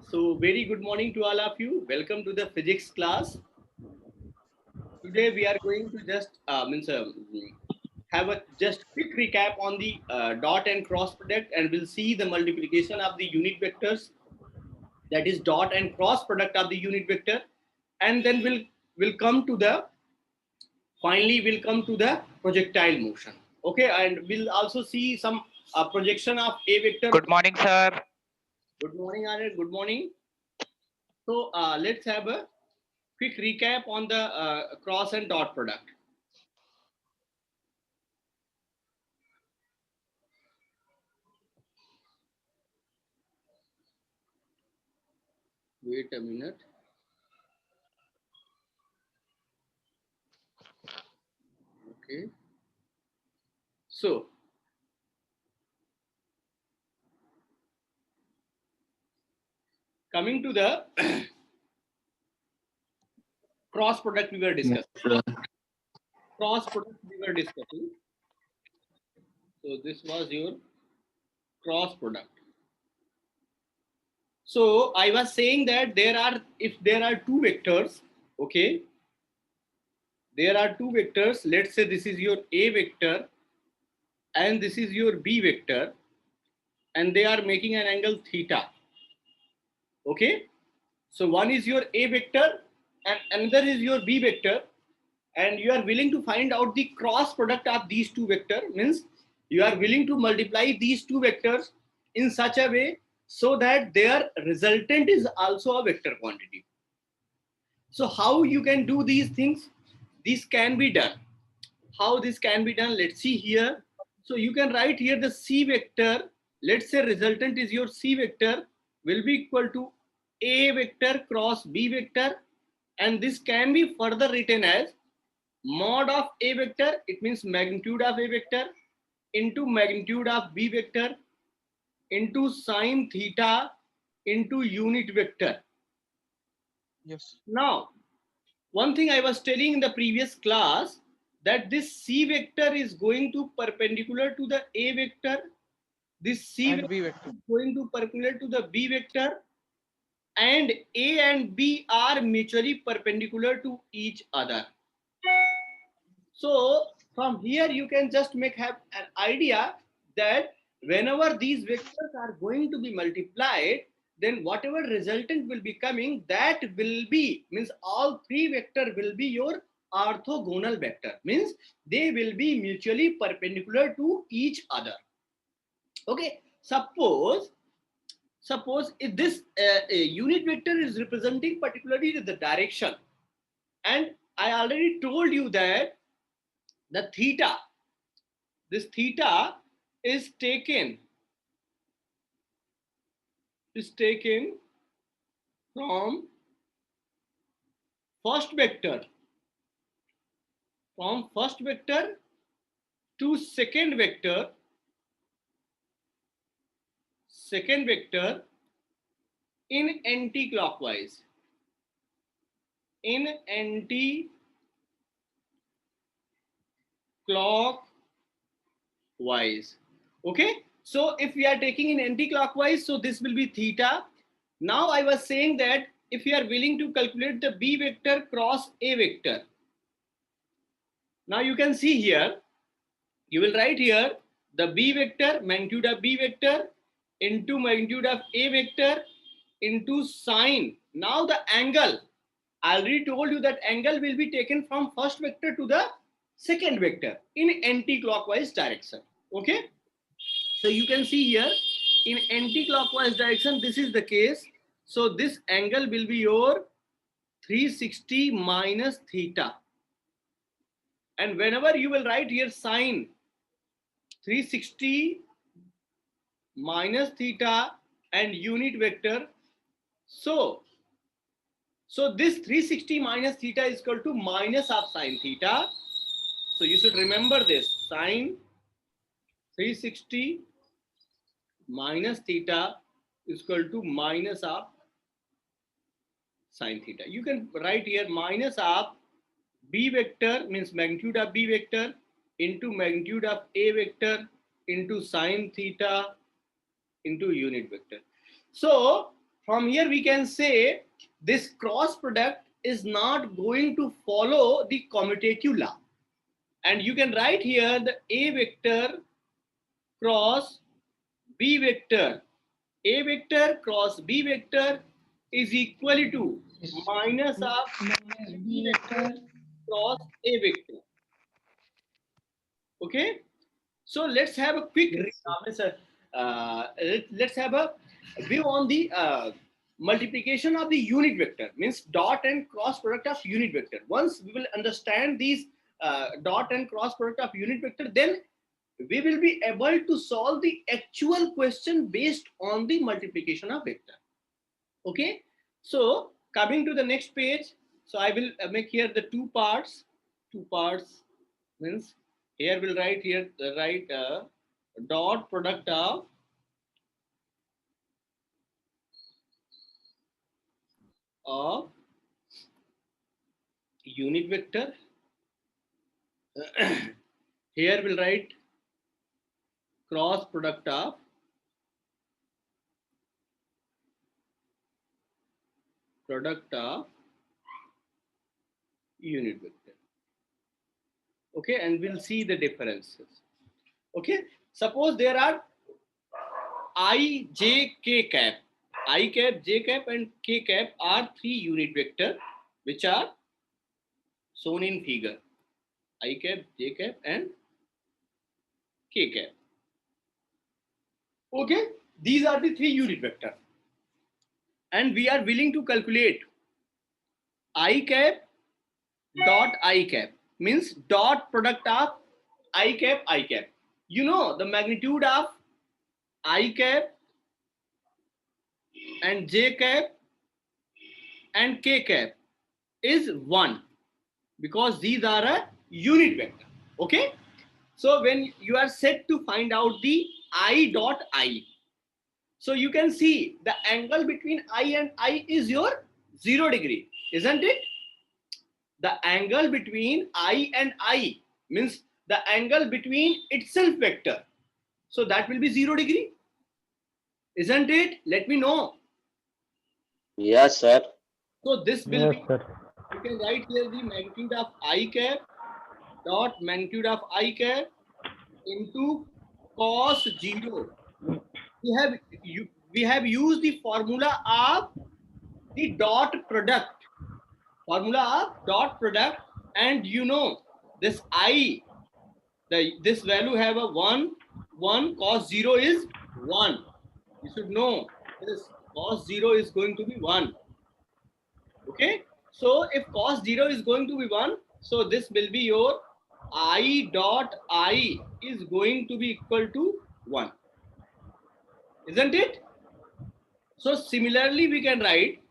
So very good morning to all of you. Welcome to the physics class. Today we are going to just have a just quick recap on the dot and cross product, and we'll see the multiplication of the unit vectors, that is dot and cross product of the unit vector, and then we'll come to the we'll come to the projectile motion. Okay, and we'll also see some projection of a vector. Good morning, sir. Good morning, Anand. Good morning. So let's have a quick recap on the cross and dot product. Wait a minute. Okay. So coming to the cross product we were discussing. Cross product we were discussing. So this was your cross product. So I was saying that if there are two vectors, okay, there are two vectors. Let's say this is your A vector and this is your B vector, and they are making an angle theta. Okay. So one is your A vector and another is your B vector, and you are willing to find out the cross product of these two vectors. Means you are willing to multiply these two vectors in such a way so that their resultant is also a vector quantity. So how you can do these things? This can be done. How this can be done? Let's see here. So you can write here the C vector. Let's say resultant is your C vector will be equal to A vector cross B vector, and this can be further written as mod of A vector, it means magnitude of A vector, into magnitude of B vector, into sine theta, into unit vector. Yes. Now, one thing I was telling in the previous class, that this C vector is going to perpendicular to the A vector, this C And vector B vector. is going to perpendicular to the B vector, and A and B are mutually perpendicular to each other. So from here you can just have an idea that whenever these vectors are going to be multiplied, then whatever resultant will be coming, that will be, means all three vector will be your orthogonal vector, means they will be mutually perpendicular to each other. Okay, suppose if this unit vector is representing particularly the direction, and I already told you that the theta, this theta is taken from first vector to second vector in anti-clockwise, okay. So if we are taking in anti-clockwise, so this will be theta. Now I was saying that if you are willing to calculate the B vector cross A vector, now you can see here, you will write here the B vector, magnitude of B vector, into magnitude of A vector, into sine. Now the angle, I already told you that angle will be taken from first vector to the second vector in anti-clockwise direction. Okay. So you can see here in anti-clockwise direction, this is the case. So this angle will be your 360 minus theta. And whenever you will write here sine 360 minus theta and unit vector, so this 360 minus theta is equal to minus of sine theta. So you should remember this, sine 360 minus theta is equal to minus of sine theta. You can write here minus of B vector, means magnitude of B vector, into magnitude of A vector, into sine theta, into unit vector. So from here we can say this cross product is not going to follow the commutative law. And you can write here the A vector cross B vector. A vector cross B vector is equal to minus of B vector cross A vector. Okay. So let's have a quick let's have a view on the multiplication of the unit vector, means dot and cross product of unit vector. Once we will understand these dot and cross product of unit vector, then we will be able to solve the actual question based on the multiplication of vector. Okay, so coming to the next page, so I will make here the two parts. Two parts means here we'll write here write dot product of unit vector. Here we'll write cross product of unit vector. Okay, and we'll see the differences. Okay, suppose there are I, J, K cap. I cap, J cap, and K cap are three unit vector which are shown in figure. I cap, J cap, and K cap. Okay, these are the three unit vector, and we are willing to calculate I cap dot I cap, means dot product of I cap I cap. You know the magnitude of I cap and J cap and K cap is 1 because these are a unit vector. Okay, so when you are set to find out the I dot I, so you can see the angle between I and I is your 0 degree, isn't it? The angle between I and I means the angle between itself vector, so that will be 0 degree, isn't it? Let me know. Yes, sir. So this will Yes, be, sir. you can write here the magnitude of I cap dot magnitude of I cap into cos 0. We have used the formula of the dot product, and you know this I, this value have a 1 cos 0 is 1. You should know this cos 0 is going to be 1. Okay, so if cos 0 is going to be 1, so this will be your I dot I is going to be equal to 1, isn't it? So similarly we can write,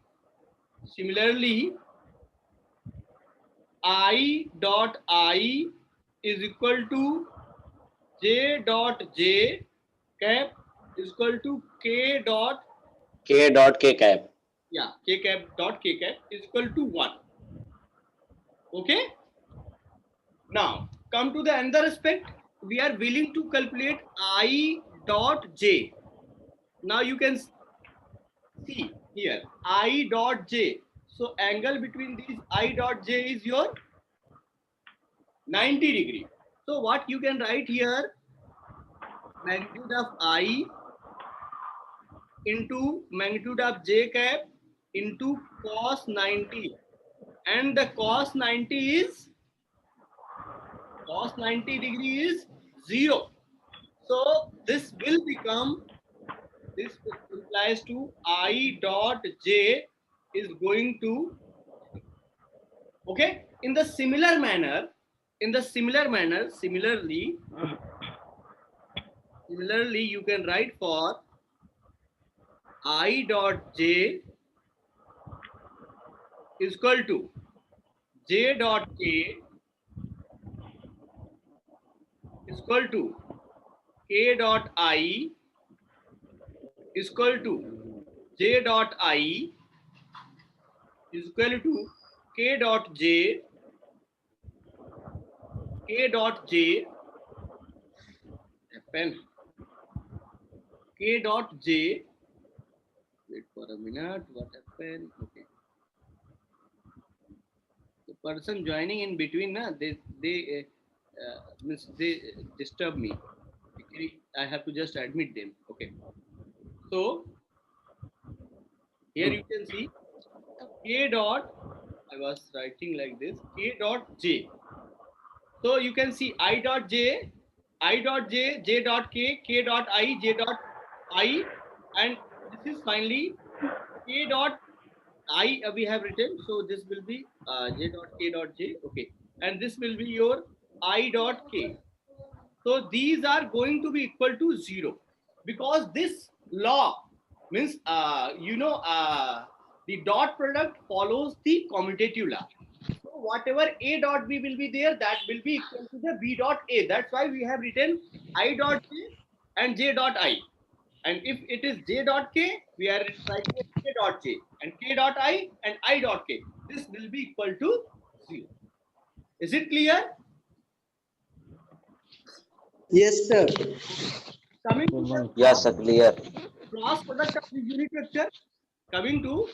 similarly I dot I is equal to J dot J cap is equal to K dot K dot K cap. K cap dot K cap is equal to 1. Okay, now come to the another aspect. We are willing to calculate I dot J. Now you can see here I dot J. So angle between these I dot J is your 90 degree. So what you can write here, magnitude of I into magnitude of J cap into cos 90, and the cos 90 degree is 0. So this will become, this implies to I dot J is going to, okay, in the similar manner, similarly you can write for I dot J is equal to J dot K is equal to K dot I is equal to J dot I is equal to K dot J pen K dot J Wait for a minute. What happened? Okay. The person joining in between, na, means they disturb me. Actually, I have to just admit them. Okay. So here you can see k dot. I was writing like this. K dot j. So you can see I dot j, j dot k dot I, j dot I, and this is finally k dot I we have written. So this will be j dot k dot j. Okay, and this will be your I dot k. So these are going to be equal to 0 because this law means the dot product follows the commutative law. So whatever a dot b will be there, that will be equal to the b dot a. That's why we have written I dot j and j dot I. And if it is j dot k, we are writing k dot j and k dot I and I dot k. This will be equal to 0. Is it clear? Yes, sir. Okay. Coming to the Yes, sir. Clear. cross product of the unit vector. Coming to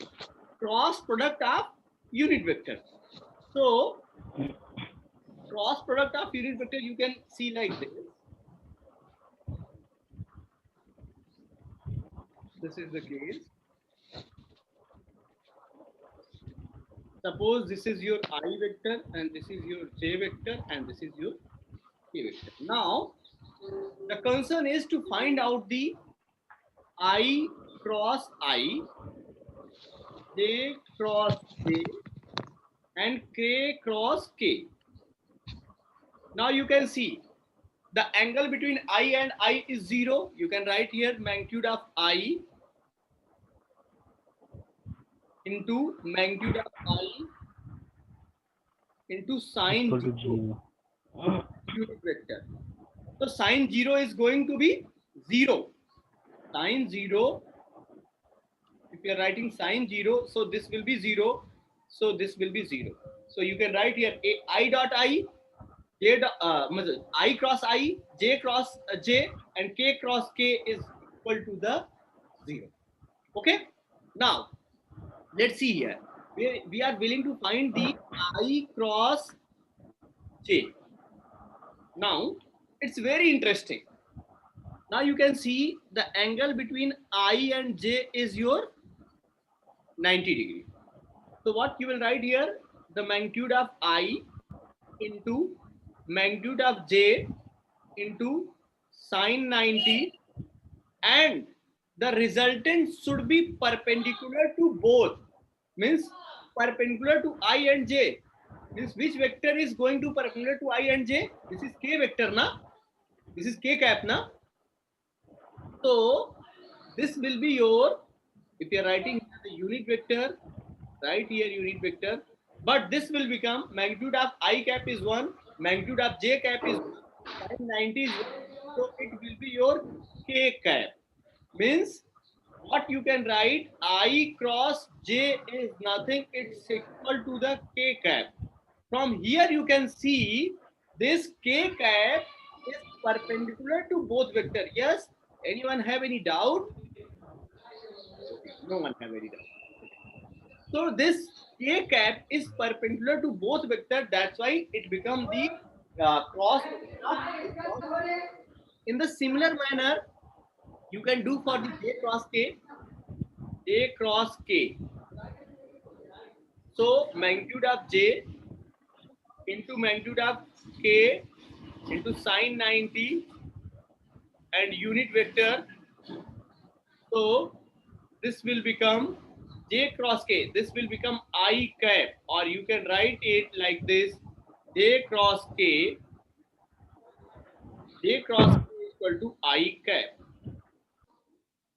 cross product of unit vector. So cross product of unit vector you can see like this. This is the case. Suppose this is your I vector and this is your j vector and this is your k vector. Now the concern is to find out the I cross I, j cross j and k cross k. Now you can see the angle between I and I is 0. You can write here magnitude of I into magnitude of I into sine 0 unit vector. So sine 0 is going to be 0. Sine 0, if you are writing sine 0, so this will be 0. So this will be 0. So you can write here I dot I, j dot, I cross I, j cross j, and k cross k is equal to the 0. Okay. Now let's see here. We are willing to find the I cross j. Now it's very interesting. Now you can see the angle between I and j is your 90 degree. So what you will write here? The magnitude of I into magnitude of j into sine 90, and the resultant should be perpendicular to both. Means perpendicular to I and j. Means which vector is going to perpendicular to I and j? This is k vector, na? This is k cap, na? So this will be your, if you are writing the unit vector, write here unit vector, but this will become magnitude of I cap is 1, magnitude of j cap is 1, sine 90 is 1, so it will be your k cap. Means what you can write, I cross j is nothing, it's equal to the k cap. From here you can see this k cap is perpendicular to both vector. Yes, anyone have any doubt? Okay, no one have any doubt. So this k cap is perpendicular to both vector. That's why it becomes the cross product of I cross j. In the similar manner, you can do for the j cross k. J cross k. So magnitude of j into magnitude of k into sine 90 and unit vector. So this will become j cross k. This will become I cap, or you can write it like this: j cross k. J cross k is equal to I cap.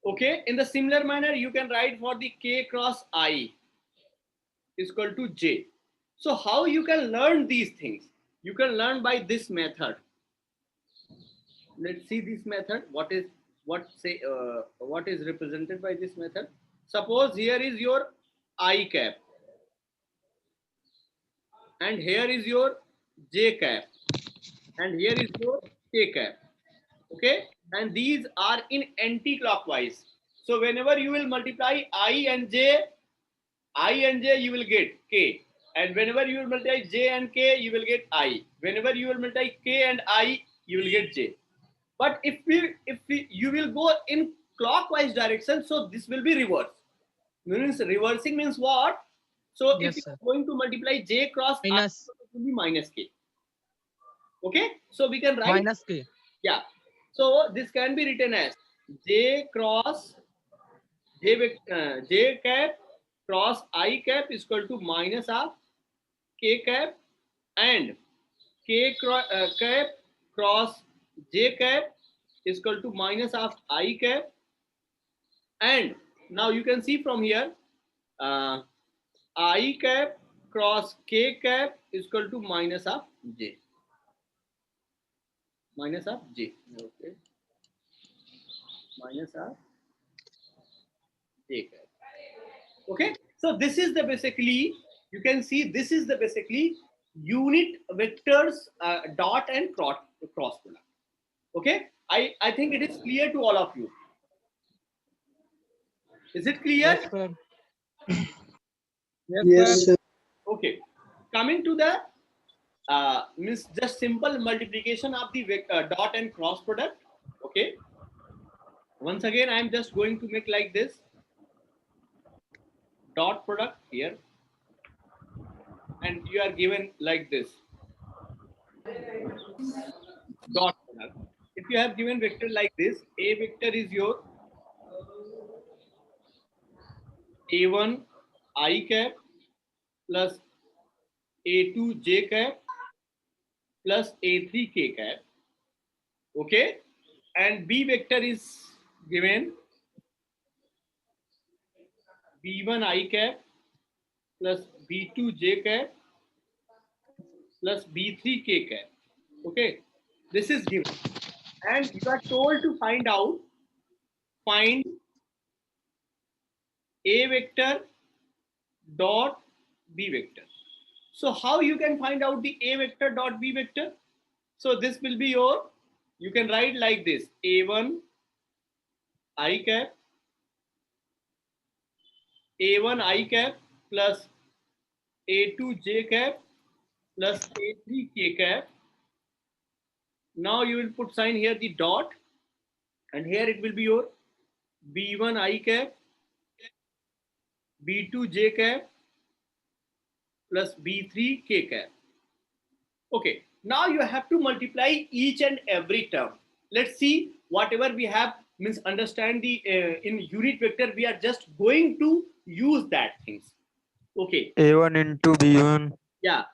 Okay. In the similar manner, you can write for the k cross I is equal to j. So how you can learn these things? You can learn by this method. Let's see this method. What is represented by this method? Suppose here is your I cap and here is your j cap and here is your k cap. Okay, and these are in anti-clockwise. So whenever you will multiply I and j you will get k, and whenever you will multiply j and k you will get I. Whenever you will multiply k and I you will get j. But if we you will go in clockwise direction, so this will be reverse. Means reversing means what? So if Yes, you sir. are going to multiply j cross I, Minus. so it will be minus k. Okay, so we can write, Minus k. yeah. So this can be written as j cross j cap cross I cap is equal to minus of k cap, and cap cross j cap is equal to minus of I cap. And now you can see from here, uh, I cap cross k cap is equal to minus of j. Minus of j. Okay. Minus of j cap. Okay. So this is the basically, you can see this is the basically unit vectors dot and cross product. Okay. I think it is clear to all of you. Is it clear? Yes, sir. Yes, sir. Okay. Coming to the means just simple multiplication of the dot and cross product. Okay. Once again, I am just going to make like this dot product here, and you are given like this dot product. If you have given vector like this, a vector is your a1 I cap plus a2 j cap plus a3 k cap. Okay, and b vector is given b1 I cap plus b2 j cap plus b3 k cap. Okay, this is given, and you are told to find a vector dot b vector. So how you can find out the a vector dot b vector? So this will be your, you can write like this, a1 I cap I cap plus a2 j cap plus a3 k cap. Now you will put sign here the dot, and here it will be your b1 I cap b2 j cap plus b3 k cap. Okay, now you have to multiply each and every term. Let's see whatever we have, means understand the in unit vector we are just going to use that things. Okay, A1 into B1, yeah.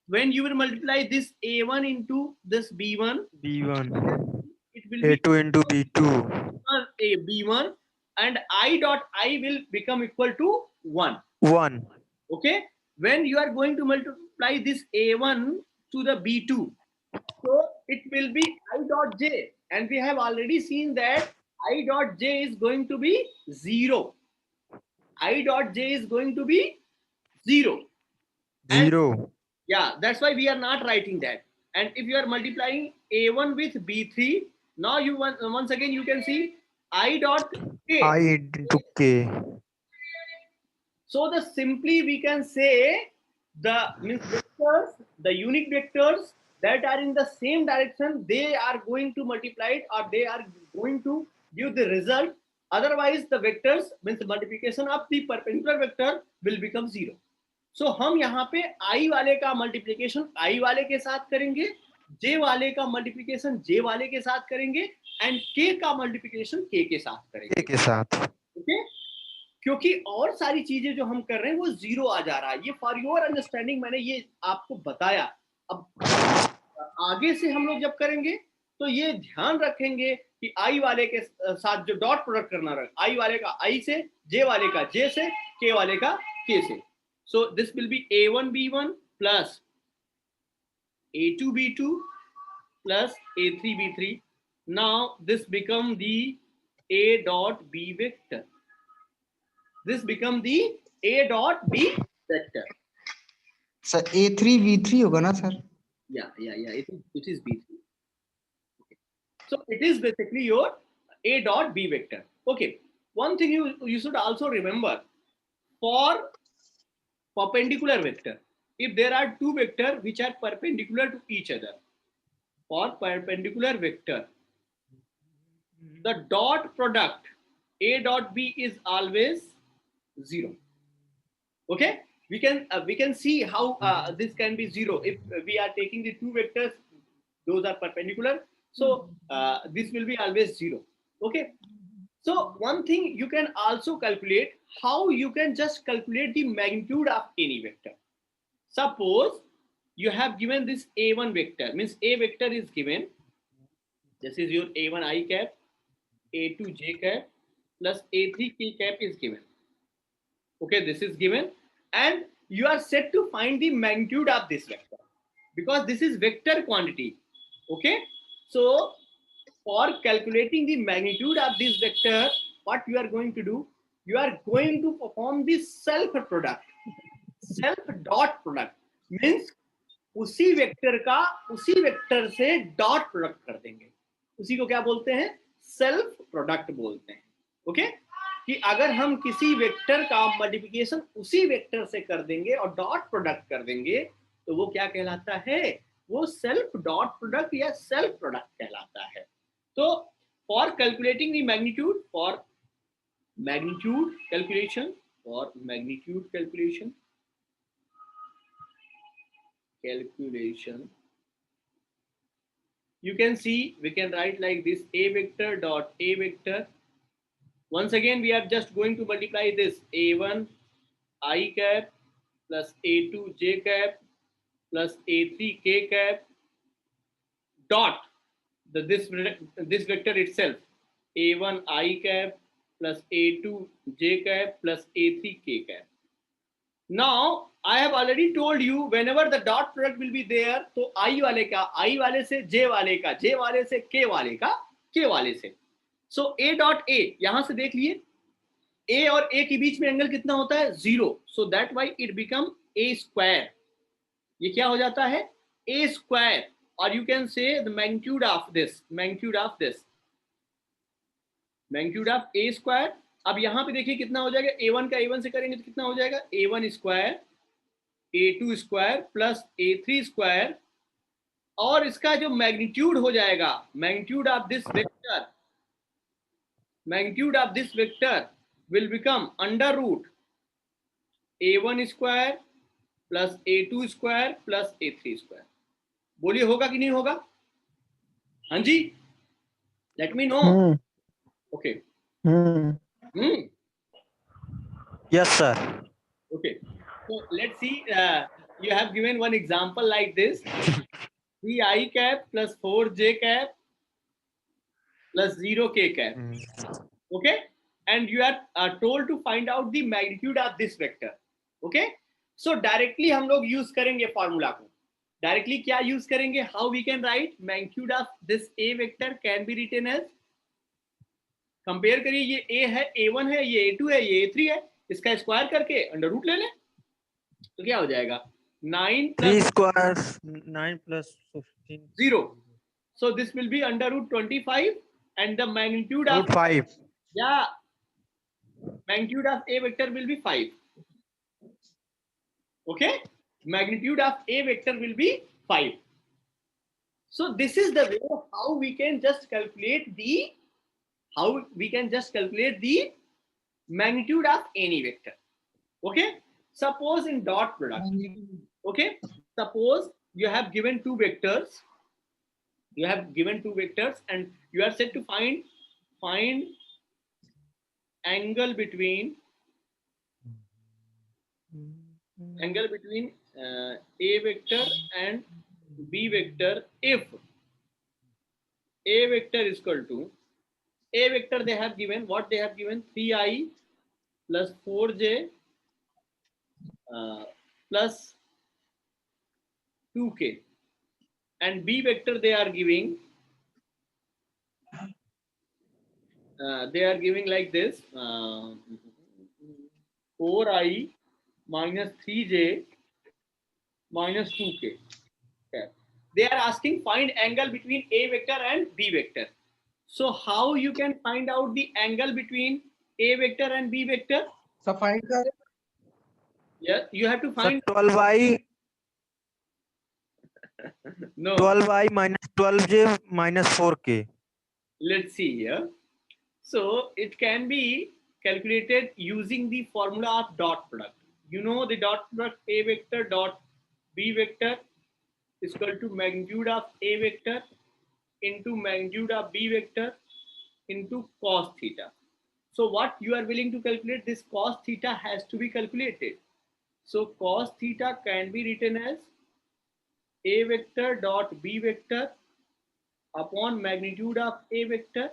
When you will multiply this a1 into this b1, B1, it will be A2 into B2, a b1, and I dot I will become equal to 1. 1, Okay, when you are going to multiply this a1 to the b2, so it will be I dot j, and we have already seen that I dot j is going to be 0. I dot j is going to be 0. And 0, yeah, that's why we are not writing that. And if you are multiplying a1 with b3, now you once again you can see I dot k. I into K, So the simply we can say the means vectors, the unit vectors that are in the same direction, they are going to multiply it, or they are going to give the result. Otherwise, the vectors means multiplication of the perpendicular vector will become 0. So हम यहाँ पे I वाले का multiplication I वाले के साथ करेंगे, J वाले का multiplication J वाले के साथ करेंगे, and K का multiplication K के साथ K करेंगे. के साथ. Okay? क्योंकि और सारी चीजें जो हम कर रहे हैं वो 0 आ जा रहा है. ये फॉर योर अंडरस्टैंडिंग मैंने ये आपको बताया. अब आगे से हम लोग जब करेंगे तो ये ध्यान रखेंगे कि आई वाले के साथ जो डॉट प्रोडक्ट करना रहे, आई वाले का आई से, जे वाले का जे से, के वाले का के से. So this will be a1 b1 plus a2 b2 plus a3 b3. Now this become the a dot b vector. This become the a dot b vector. Sir A3 V3 होगा ना sir? Yeah. It is b3. Okay. So it is basically your a dot b vector. Okay. one thing you should also remember, for perpendicular vector, if there are two vectors which are perpendicular to each other, for perpendicular vector, the dot product A dot B is always 0. Okay, we can see how this can be 0 if we are taking the two vectors, those are perpendicular, so this will be always 0. Okay, so one thing you can also calculate, how you can just calculate the magnitude of any vector. Suppose you have given this a1 vector, means a vector is given, this is your a1 I cap, a2 j cap plus a3 k cap is given. Okay, this is given, and you are set to find the magnitude of this vector because this is vector quantity. Okay, so for calculating the magnitude of this vector, what you are going to do, you are going to perform the self product. Self dot product means उसी vector का उसी vector से dot product कर देंगे, उसी को क्या बोलते हैं, सेल्फ प्रोडक्ट बोलते हैं. ओके, कि अगर हम किसी वेक्टर का मल्टीप्लिकेशन उसी वेक्टर से कर देंगे और डॉट प्रोडक्ट कर देंगे तो वो क्या कहलाता है, वो सेल्फ डॉट प्रोडक्ट या सेल्फ प्रोडक्ट कहलाता है. तो for calculating the magnitude, for magnitude calculation, for magnitude calculation, you can see we can write like this, a vector dot a vector. Once again we are just going to multiply this a1 I cap plus a2 j cap plus a3 k cap dot this vector itself, a1 I cap plus a2 j cap plus a3 k cap. Now I have already told you whenever the dot product will be there, तो I वाले का I वाले से, J वाले का J वाले से, K वाले का K वाले से. So A dot A, यहां से देख लिए A और A के बीच में एंगल कितना होता है, 0. So that why it become A square. ये क्या हो जाता है, A square. Or you can say the magnitude of this, magnitude of A square. अब यहाँ पे देखिए कितना हो जाएगा, A1 का A1 से करेंगे तो कितना हो जाएगा, A1 square A2 square plus A3 square, और इसका जो मैग्नीट्यूड हो जाएगा, magnitude of this vector will become under root A1 square plus A2 square plus A3 square. बोलिए होगा कि नहीं होगा, हाँ जी, let me know. Okay, Yes, sir. okay, so let's see, you have given one example like this, 3 I cap plus 4j cap plus 0k cap. Okay, and you are told to find out the magnitude of this vector. Okay, so directly हम लोग use करेंगे formula को. Directly क्या use करेंगे, how we can write magnitude of this A vector can be written as, compare करिए, ये ए है, a1 है, ये a2 है, ये a3 है, इसका स्क्वायर करके अंडर रूट ले लें तो क्या हो जाएगा, 9 3 plus squares 9 plus 15 0. So this will be under root 25 and the magnitude of root 5. yeah, magnitude of a vector will be 5. Okay, magnitude of a vector will be 5. So this is the way how we can just calculate the magnitude of any vector. Okay, suppose in dot product, okay, suppose you have given two vectors, and you are set to find angle between a vector and b vector if a vector is equal to a vector, they have given 3i plus 4j plus 2k, and b vector they are giving like this, 4i minus 3j minus 2k. Okay. They are asking find angle between a vector and b vector. So how you can find out the angle between A vector and B vector? So find the Yeah, you have to Sir, find 12i no. 12i minus 12j minus 4k. Let's see here. So it can be calculated using the formula of dot product. You know the dot product A vector dot B vector is equal to magnitude of A vector into magnitude of B vector into cos theta. So what you are willing to calculate, this cos theta has to be calculated. So cos theta can be written as A vector dot B vector upon magnitude of A vector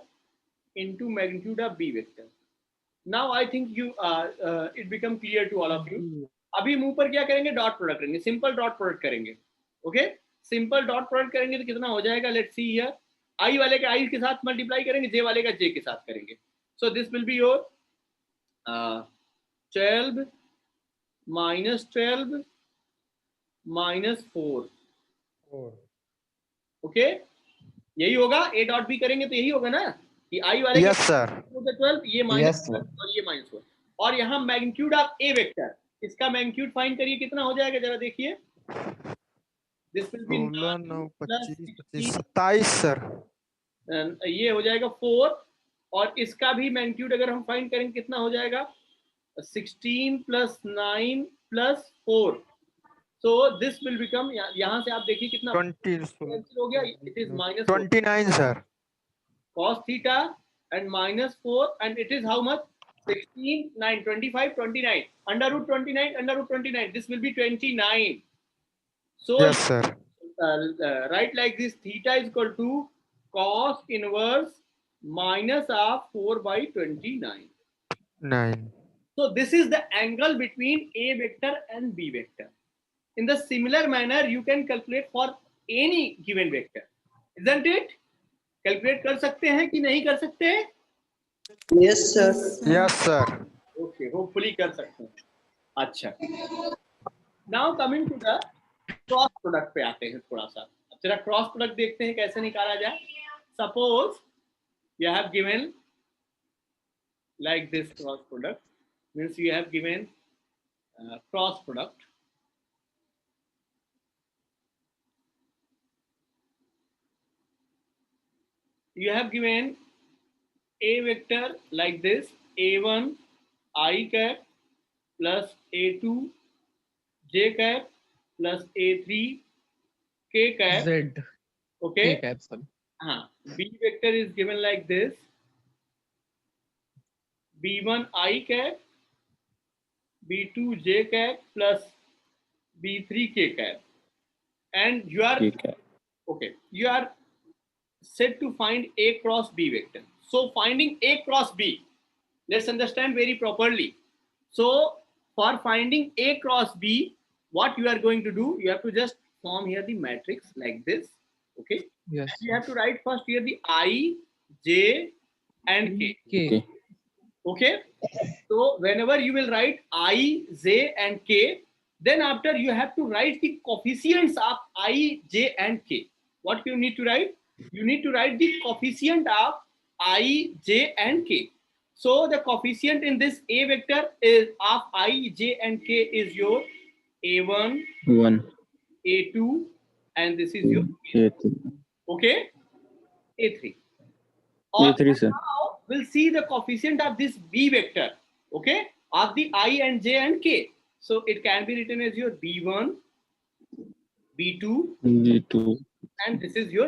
into magnitude of B vector. Now I think you it become clear to all of you. अभी मुंह पर क्या करेंगे, dot product करेंगे, simple dot product करेंगे. Okay, simple dot product करेंगे तो कितना हो जाएगा, लेट्स सी हियर. आई वाले के आई के साथ मल्टीप्लाई करेंगे, जे वाले का जे के साथ करेंगे. So this will be your 12 minus 12 minus 4. Okay, यही होगा. ए डॉट बी करेंगे तो यही होगा ना कि आई वाले Yes, sir. 12 ये माइनस Yes, sir. और ये माइनस 4. और यहाँ मैग्नीट्यूड ऑफ ए वेक्टर, इसका मैग्नीट्यूड फाइंड करिए कितना हो जाएगा, जरा देखिए. This will be 16 9 25 25 27 sir. ये हो जाएगा 4. और इसका भी मैग्नीट्यूड अगर हम फाइंड करेंगे कितना हो जाएगा, 16 plus 9 plus 4. So this will become, यहाँ से आप देखिए कितना 20 कैंसिल हो गया. It is minus 29 sir. cos theta and minus 4, and it is how much, 16 9 25 29 under root 29 under root 29, this will be 29. So Yes, sir. write like this, theta is equal to cos inverse minus of 4 by 29. 9. So this is the angle between A vector and B vector. In the similar manner you can calculate for any given vector, isn't it? Calculate कर सकते हैं कि नहीं कर सकते? Yes, sir. Yes, sir. Okay, hopefully कर सकते हैं. अच्छा, now coming to the cross product पे आते हैं थोड़ा सा. अब जरा क्रॉस प्रोडक्ट देखते हैं कैसे निकाला जाए. Suppose you have given like this cross product, means you have given cross product. You have given a vector like this, a1 I cap plus a2 j cap plus a3 k cap. Z. Okay. K cap, sorry. B vector is given like this, b1 I cap, b2 j cap plus b3 k cap, and you are okay. You are said to find A cross B vector. So finding A cross B, let's understand very properly. So for finding A cross B, what you are going to do, you have to just form here the matrix like this. Okay. Yes. And you have to write first here the I, J and K. K. Okay. So whenever you will write I, J and K, then after you have to write the coefficients of I, J and K. What you need to write? You need to write the coefficient of I, J and K. So the coefficient in this A vector is of I, J and K is your A1, 1, A2, and this is your A3. okay, A3. Or A3, sir. now we'll see the coefficient of this B vector, okay, of the I and J and K. So it can be written as your B1, B2, B2, and this is your